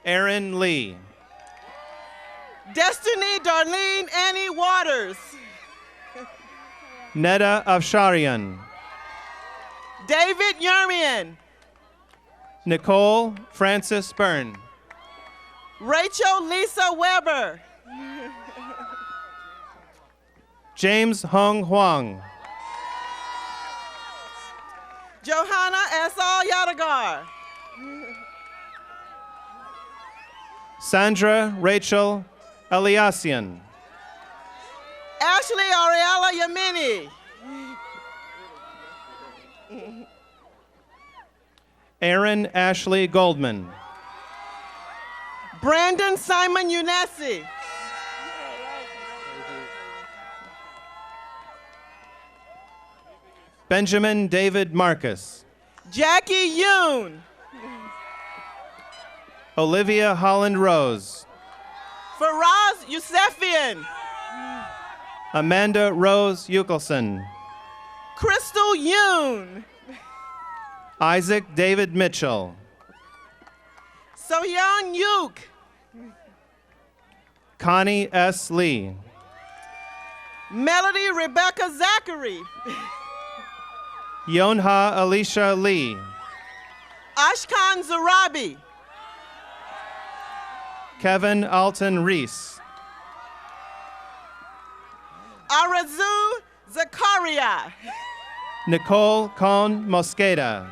Aaron Lee. Destiny Darlene Annie Waters, Neda Afsharian. David Yermian, Nicole Francis Byrne. Rachel Lisa Weber, James Hong Huang. Johanna Esal Yadagar, Sandra Rachel Eliasian. Ashley Ariella Yamini, Aaron Ashley Goldman. Brandon Simon Unesi. Benjamin David Marcus. Jackie Yoon. Olivia Holland Rose. Faraz Yusefian. Amanda Rose Eukelson. Crystal Yoon. Isaac David Mitchell. Sohyun Yuk. Connie S. Lee. Melody Rebecca Zachary. Yonha Alicia Lee. Ashkan Zarabi. Kevin Alton Reese. Arazu Zakaria. Nicole Cohn Mosqueda.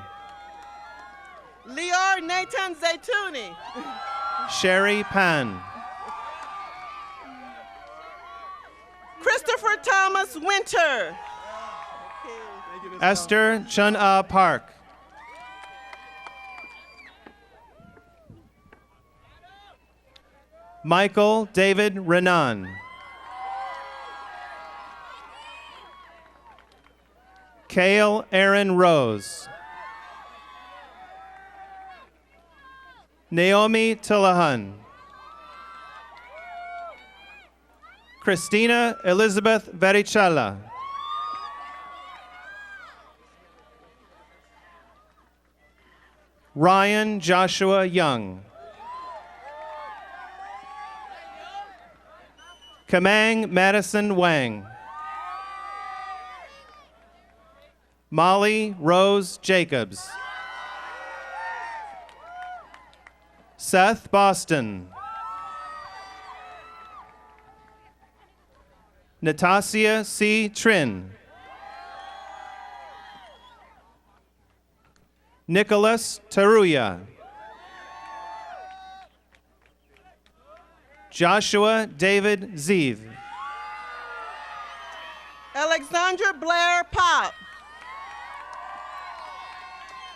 Lior Nathan Zaytuni. Sherry Pan. Christopher Thomas Winter. Esther Chun-Ah Park. Michael David Renan. Kale Aaron Rose. Naomi Tillahan. Christina Elizabeth Verichala. Ryan Joshua Young. Kamang Madison Wang. Molly Rose Jacobs. Seth Boston. Natasia C. Trin. Nicholas Taruya. Joshua David Zeev. Alexandra Blair Pop.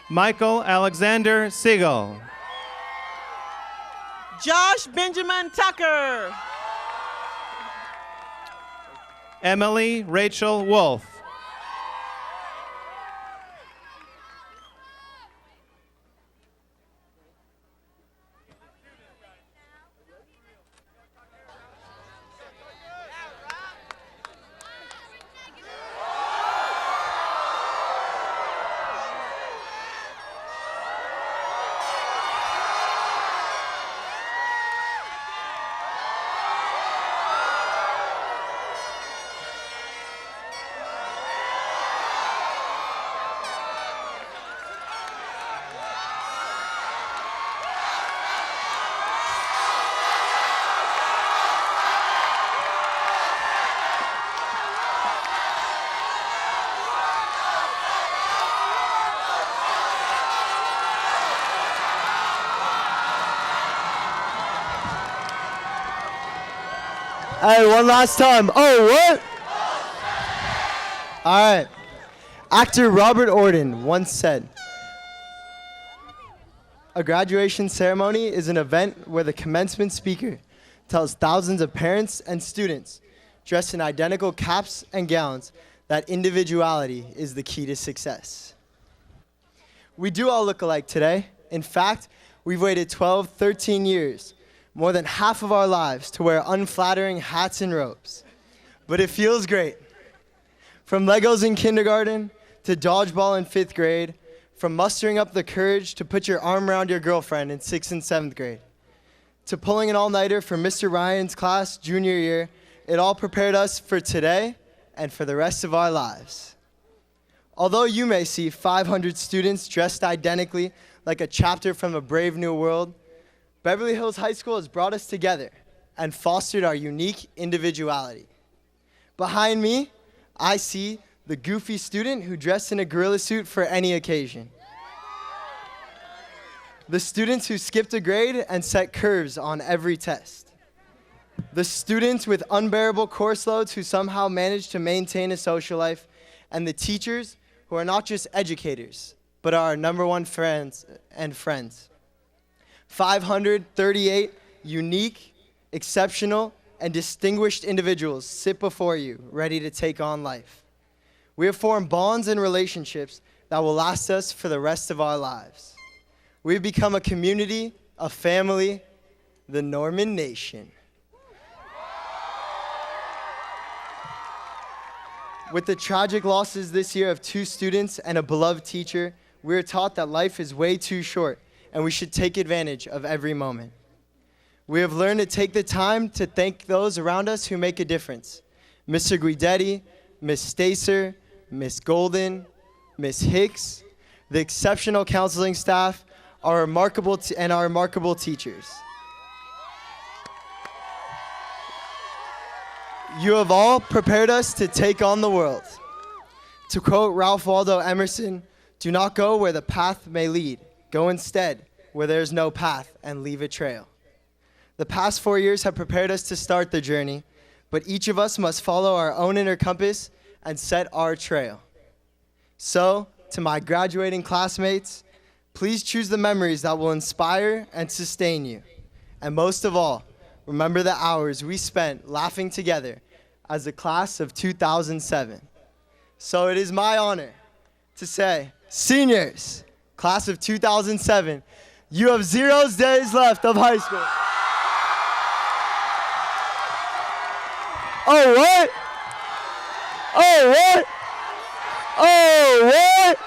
Michael Alexander Siegel. Josh Benjamin Tucker. Emily Rachel Wolf. Hey, one last time. Oh, what? All right. Actor Robert Orden once said, "A graduation ceremony is an event where the commencement speaker tells thousands of parents and students dressed in identical caps and gowns that individuality is the key to success." We do all look alike today. In fact, we've waited 12, 13 years, more than half of our lives, to wear unflattering hats and robes. But it feels great. From Legos in kindergarten to dodgeball in 5th grade, from mustering up the courage to put your arm around your girlfriend in 6th and 7th grade, to pulling an all-nighter for Mr. Ryan's class junior year, it all prepared us for today and for the rest of our lives. Although you may see 500 students dressed identically like a chapter from A Brave New World, Beverly Hills High School has brought us together and fostered our unique individuality. Behind me, I see the goofy student who dressed in a gorilla suit for any occasion. The students who skipped a grade and set curves on every test. The students with unbearable course loads who somehow managed to maintain a social life. And the teachers who are not just educators, but are our #1 friends and friends. 538 unique, exceptional, and distinguished individuals sit before you, ready to take on life. We have formed bonds and relationships that will last us for the rest of our lives. We've become a community, a family, the Norman Nation. With the tragic losses this year of 2 students and a beloved teacher, we are taught that life is way too short and we should take advantage of every moment. We have learned to take the time to thank those around us who make a difference. Mr. Guidetti, Miss Stacer, Miss Golden, Miss Hicks, the exceptional counseling staff, our remarkable teachers. You have all prepared us to take on the world. To quote Ralph Waldo Emerson, "Do not go where the path may lead. Go instead where there is no path and leave a trail." The past 4 years have prepared us to start the journey, but each of us must follow our own inner compass and set our trail. So, to my graduating classmates, please choose the memories that will inspire and sustain you. And most of all, remember the hours we spent laughing together as the class of 2007. So it is my honor to say, seniors, class of 2007, you have 0 days left of high school. Oh, what? Oh, what? Oh, what?